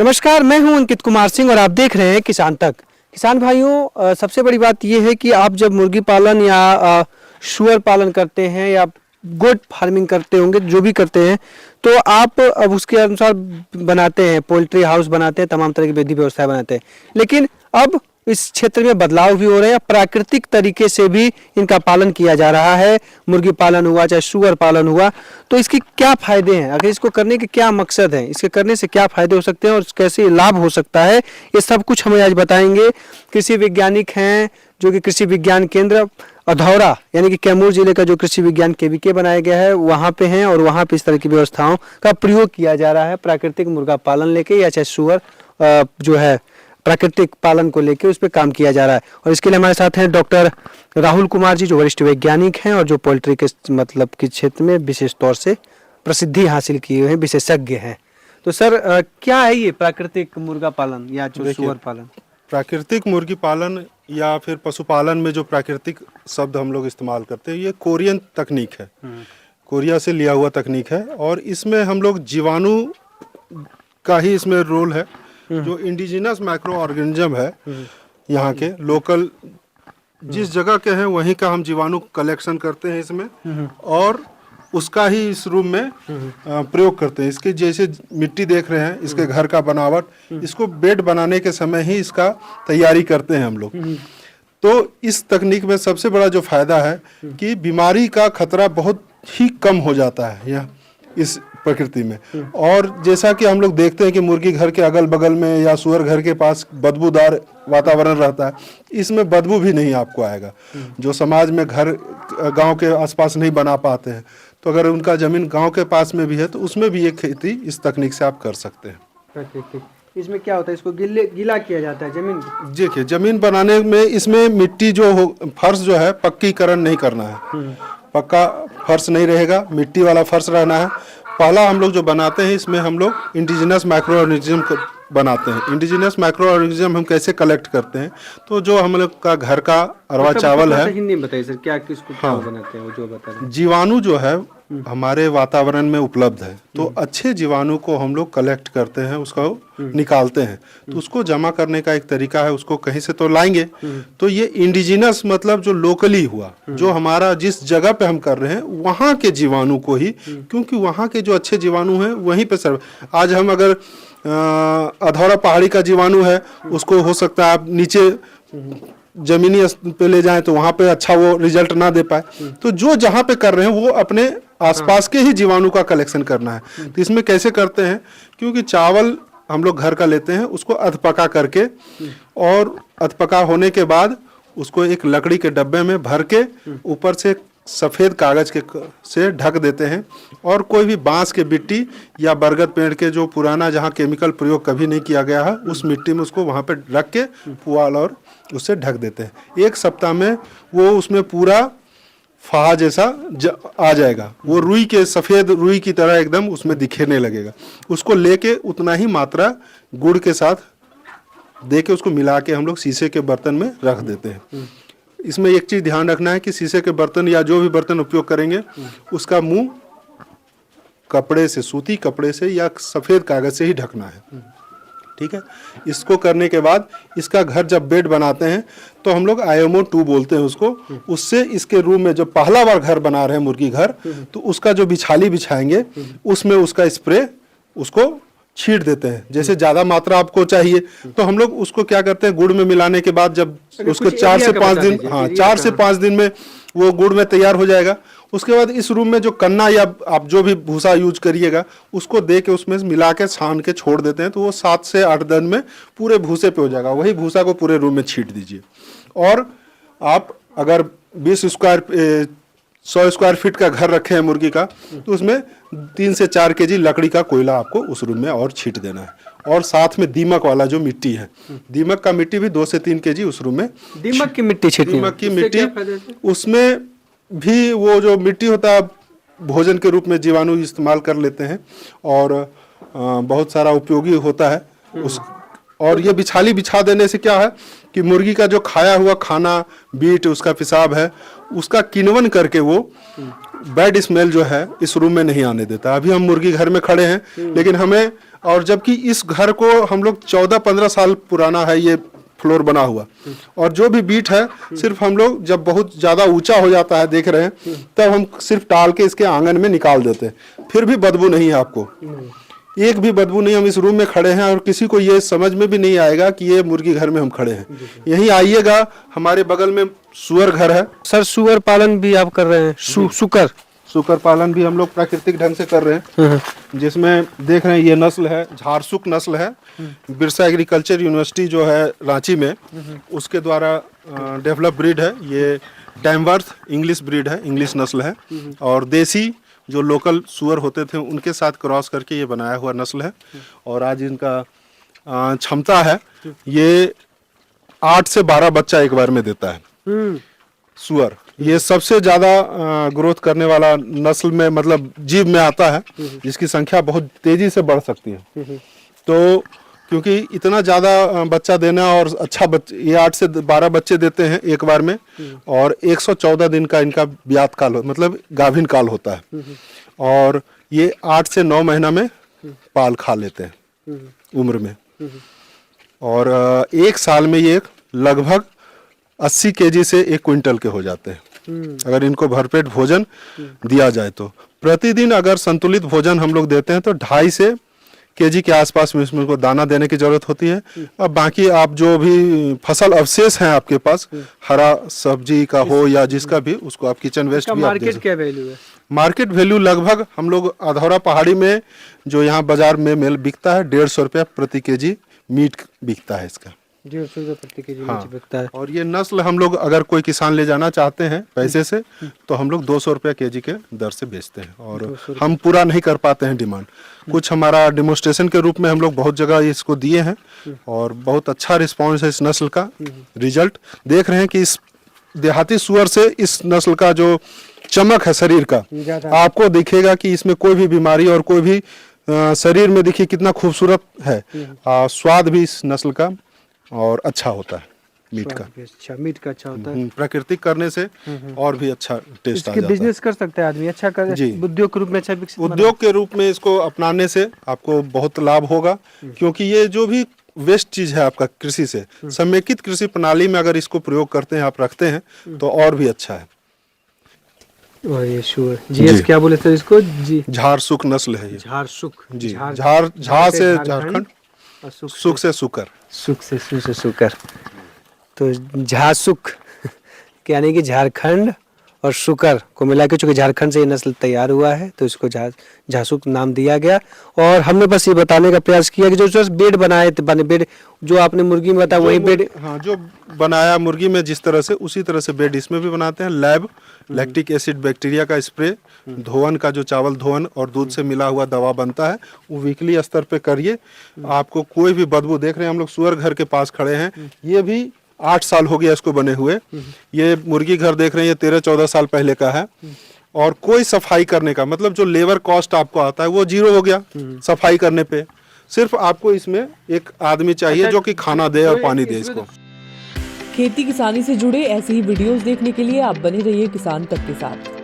नमस्कार, मैं हूं अंकित कुमार सिंह और आप देख रहे हैं किसान तक। किसान भाइयों, सबसे बड़ी बात यह है कि आप जब मुर्गी पालन या शुअर पालन करते हैं या गोट फार्मिंग करते होंगे, जो भी करते हैं, तो आप अब उसके अनुसार बनाते हैं, पोल्ट्री हाउस बनाते हैं, तमाम तरह की विधि व्यवस्था बनाते हैं। लेकिन अब इस क्षेत्र में बदलाव भी हो रहे हैं, प्राकृतिक तरीके से भी इनका पालन किया जा रहा है। मुर्गी पालन हुआ चाहे शुअर पालन हुआ, तो इसकी क्या फायदे हैं, अगर इसको करने के क्या मकसद है, इसके करने से क्या फायदे हो सकते हैं और कैसे लाभ हो सकता है, ये सब कुछ हमें आज बताएंगे। कृषि वैज्ञानिक हैं जो कि कृषि विज्ञान केंद्र अधौरा यानी कि कैमूर जिले का जो कृषि विज्ञान केवीके बनाया गया है वहाँ पे हैं और वहाँ पे इस तरह की व्यवस्थाओं का प्रयोग किया जा रहा है प्राकृतिक मुर्गा पालन लेके या चाहे शुअर जो है प्राकृतिक पालन को लेकर उस पर काम किया जा रहा है। और इसके लिए हमारे साथ हैं डॉक्टर राहुल कुमार जी, जो वरिष्ठ वैज्ञानिक हैं और जो पोल्ट्री के मतलब के क्षेत्र में विशेष तौर से प्रसिद्धि हासिल किए हुए हैं, विशेषज्ञ हैं। तो सर, क्या है ये प्राकृतिक मुर्गा पालन या जो शुअर पालन? प्राकृतिक मुर्गी पालन या फिर पशुपालन में जो प्राकृतिक शब्द हम लोग इस्तेमाल करते हैं, ये कोरियन तकनीक है, कोरिया से लिया हुआ तकनीक है। और इसमें हम लोग जीवाणु का ही इसमें रोल है। जो इंडिजिनस माइक्रो ऑर्गेनिज्म है यहाँ के लोकल जिस जगह के हैं वहीं का हम जीवाणु कलेक्शन करते हैं इसमें और उसका ही इस रूम में प्रयोग करते हैं। इसके जैसे मिट्टी देख रहे हैं, इसके घर का बनावट, इसको बेड बनाने के समय ही इसका तैयारी करते हैं हम लोग। तो इस तकनीक में सबसे बड़ा जो फायदा है कि बीमारी का खतरा बहुत ही कम हो जाता है यह इस प्रकृति में। और जैसा कि हम लोग देखते हैं कि मुर्गी घर के अगल बगल में या सुअर घर के पास बदबूदार वातावरण रहता है, इसमें बदबू भी नहीं आपको आएगा। जो समाज में घर गांव के आसपास नहीं बना पाते हैं, तो अगर उनका जमीन गांव के पास में भी है तो उसमें भी ये खेती इस तकनीक से आप कर सकते हैं। इसमें क्या होता है, इसको गीला किया जाता है जमीन? देखिए, जमीन बनाने में इसमें मिट्टी जो हो, फर्श जो है पक्कीकरण नहीं करना है, पक्का फर्श नहीं रहेगा, मिट्टी वाला फर्श रहना है। पहला हम लोग जो बनाते हैं इसमें हम लोग इंडिजिनस माइक्रो ऑर्गेनिज्म बनाते हैं। इंडिजिनस माइक्रो ऑर्गेनिज्म हम कैसे कलेक्ट करते हैं, तो जो हम लोग का घर का अरवा चावल है, हिंदी में बताइए सर, क्या किसको क्या बनाते हैं वो जो बता रहे हैं। जीवाणु जो है हमारे वातावरण में उपलब्ध है, तो अच्छे जीवाणु को हम लोग कलेक्ट करते हैं, उसको निकालते हैं। तो उसको जमा करने का एक तरीका है, उसको कहीं से तो लाएंगे। तो ये इंडिजिनस मतलब जो लोकली हुआ, जो हमारा जिस जगह पे हम कर रहे हैं वहाँ के जीवाणु को ही, क्योंकि वहाँ के जो अच्छे जीवाणु हैं वहीं पे सर्व। आज हम अगर अधौरा पहाड़ी का जीवाणु है, उसको हो सकता है आप नीचे जमीनी पे ले जाएं तो वहाँ पे अच्छा वो रिजल्ट ना दे पाए। तो जो जहाँ पे कर रहे हैं वो अपने आसपास के ही जीवाणु का कलेक्शन करना है। तो इसमें कैसे करते हैं, क्योंकि चावल हम लोग घर का लेते हैं, उसको अधपका करके और अधपका होने के बाद उसको एक लकड़ी के डब्बे में भर के ऊपर से सफ़ेद कागज के से ढक देते हैं और कोई भी बांस के मिट्टी या बरगद पेड़ के जो पुराना जहाँ केमिकल प्रयोग कभी नहीं किया गया है उस मिट्टी में उसको वहाँ पे रख के पुआल और उससे ढक देते हैं। एक सप्ताह में वो उसमें पूरा फाहा जैसा आ जाएगा, वो रुई के सफ़ेद रुई की तरह एकदम उसमें दिखने लगेगा। उसको लेके उतना ही मात्रा गुड़ के साथ दे के उसको मिला के हम लोग शीशे के बर्तन में रख देते हैं। इसमें एक चीज़ ध्यान रखना है कि शीशे के बर्तन या जो भी बर्तन उपयोग करेंगे उसका मुंह कपड़े से, सूती कपड़े से या सफ़ेद कागज से ही ढकना है, ठीक है। इसको करने के बाद इसका घर जब बेड बनाते हैं तो हम लोग IMO 2 बोलते हैं उसको, उससे इसके रूम में जब पहला बार घर बना रहे हैं मुर्गी घर, तो उसका जो बिछाली बिछाएंगे उसमें उसका स्प्रे उसको छीट देते हैं। जैसे ज़्यादा मात्रा आपको चाहिए तो हम लोग उसको क्या करते हैं, गुड़ में मिलाने के बाद जब उसको 4 से 5 दिन, हाँ 4 से 5 दिन में वो गुड़ में तैयार हो जाएगा। उसके बाद इस रूम में जो कन्ना या आप जो भी भूसा यूज करिएगा उसको दे के उसमें मिला के छान के छोड़ देते हैं, तो वो 7 से 8 दिन में पूरे भूसे पे हो जाएगा। वही भूसा को पूरे रूम में छीट दीजिए। और आप अगर 100 स्क्वायर फीट का घर रखे हैं मुर्गी का, तो उसमें 3 से 4 केजी लकड़ी का कोयला आपको उस रूम में और छीट देना है। और साथ में दीमक वाला जो मिट्टी है, दीमक का मिट्टी भी 2 से 3 केजी उस रूम में, दीमक की मिट्टी छीटनी, दीमक की मिट्टी, उसमें भी वो जो मिट्टी होता है भोजन के रूप में जीवाणु इस्तेमाल कर लेते हैं और बहुत सारा उपयोगी होता है उस। और ये बिछाली बिछा देने से क्या है कि मुर्गी का जो खाया हुआ खाना, बीट, उसका पेशाब है, उसका किण्वन करके वो बैड स्मेल जो है इस रूम में नहीं आने देता। अभी हम मुर्गी घर में खड़े हैं, लेकिन हमें और जबकि इस घर को हम लोग 14-15 साल पुराना है ये फ्लोर बना हुआ, और जो भी बीट है सिर्फ हम लोग जब बहुत ज़्यादा ऊंचा हो जाता है देख रहे हैं तब हम सिर्फ टाल के इसके आंगन में निकाल देते हैं, फिर भी बदबू नहीं है आपको, एक भी बदबू नहीं। हम इस रूम में खड़े हैं और किसी को ये समझ में भी नहीं आएगा कि ये मुर्गी घर में हम खड़े हैं। यहीं आइएगा, हमारे बगल में सुअर घर है। सर सुअर पालन भी आप कर रहे हैं? सुकर पालन भी हम लोग प्राकृतिक ढंग से कर रहे हैं, जिसमें देख रहे हैं ये नस्ल है, झारसुक नस्ल है, बिरसा एग्रीकल्चर यूनिवर्सिटी जो है रांची में उसके द्वारा डेवलप ब्रीड है। ये डैमवर्थ इंग्लिश ब्रीड है, इंग्लिश नस्ल है, और देसी जो लोकल सुअर होते थे उनके साथ क्रॉस करके ये बनाया हुआ नस्ल है। और आज इनका क्षमता है ये 8 से 12 बच्चा एक बार में देता है। सुअर ये सबसे ज्यादा ग्रोथ करने वाला नस्ल में मतलब जीव में आता है, जिसकी संख्या बहुत तेजी से बढ़ सकती है। तो क्योंकि इतना ज्यादा बच्चा देना और अच्छा बच्चे, ये 8 से 12 बच्चे देते हैं एक बार में, और 114 दिन का इनका ब्यात काल मतलब गाभिन काल होता है, और ये 8 से 9 महीना में पाल खा लेते हैं उम्र में, और एक साल में ये लगभग 80 केजी से 1 क्विंटल के हो जाते हैं अगर इनको भरपेट भोजन दिया जाए तो। प्रतिदिन अगर संतुलित भोजन हम लोग देते हैं तो 2.5 से केजी के आसपास में इसमें को दाना देने की जरूरत होती है। अब बाकी आप जो भी फसल अवशेष हैं आपके पास, हरा सब्जी का हो या जिसका भी, उसको आप किचन वेस्ट भी आप दे सकते हैं। मार्केट क्या वैल्यू है? मार्केट वैल्यू लगभग हम लोग अधौरा पहाड़ी में जो यहाँ बाजार में मेल बिकता है 150 रुपया प्रति केजी मीट बिकता है इसका। 150 रुपये प्रति केजी हाँ। बिकता है। और ये नस्ल हम लोग अगर कोई किसान ले जाना चाहते हैं पैसे से तो हम लोग 200 रुपया केजी के दर से बेचते हैं, और हम पूरा नहीं कर पाते हैं डिमांड। कुछ हमारा डेमोन्स्ट्रेशन के रूप में हम लोग बहुत जगह इसको दिए हैं और बहुत अच्छा रिस्पॉन्स है इस नस्ल का। रिजल्ट देख रहे हैं कि इस देहाती सुअर से इस नस्ल का जो चमक है शरीर का, आपको दिखेगा कि इसमें कोई भी बीमारी और कोई भी शरीर में देखिए कितना खूबसूरत है। स्वाद भी इस नस्ल का और अच्छा होता है मीट का। अच्छा, मीट का अच्छा होता है। प्राकृतिक करने से और भी अच्छा टेस्ट आ जाता है। बिजनेस कर सकता है आदमी, अच्छा कर जी। उद्योग के रूप में अच्छा विकसित उद्योग के रूप में इसको अपनाने से आपको बहुत लाभ होगा, क्योंकि ये जो भी वेस्ट चीज है आपका कृषि से, समेकित कृषि प्रणाली में अगर इसको प्रयोग करते हैं, आप रखते हैं तो और भी अच्छा है। और ये शुअर जीएस क्या बोले सर इसको? जी, झारसुक नस्ल है ये। झारसुक। जी, झा से झारखंड, सुक से सुकर। सुक से सुकर, तो झासुक यानी कि झारखंड और शुकर को मिला के, चूंकि झारखंड से ये नस्ल तैयार हुआ है तो इसको झासुक नाम दिया गया। और हमने बस ये बताने का प्रयास किया कि जो बेड बनाए थे, बेड जो आपने मुर्गी में बताया वही बेड, हाँ, जो बनाया मुर्गी में जिस तरह से उसी तरह से बेड इसमें भी बनाते हैं। लैब लैक्टिक एसिड बैक्टीरिया का स्प्रे, धोवन का जो चावल धोवन और दूध से मिला हुआ दवा बनता है, वो वीकली स्तर पे करिए। आपको कोई भी बदबू, देख रहे हैं हम लोग सुअर घर के पास खड़े हैं, ये भी 8 साल हो गया इसको बने हुए। ये मुर्गी घर देख रहे हैं, ये 13-14 साल पहले का है, और कोई सफाई करने का मतलब जो लेबर कॉस्ट आपको आता है वो 0 हो गया सफाई करने पे। सिर्फ आपको इसमें एक आदमी चाहिए जो कि खाना दे और पानी दे इसको। खेती किसानी से जुड़े ऐसे ही वीडियोस देखने के लिए आप बने रहिए किसान तक के साथ।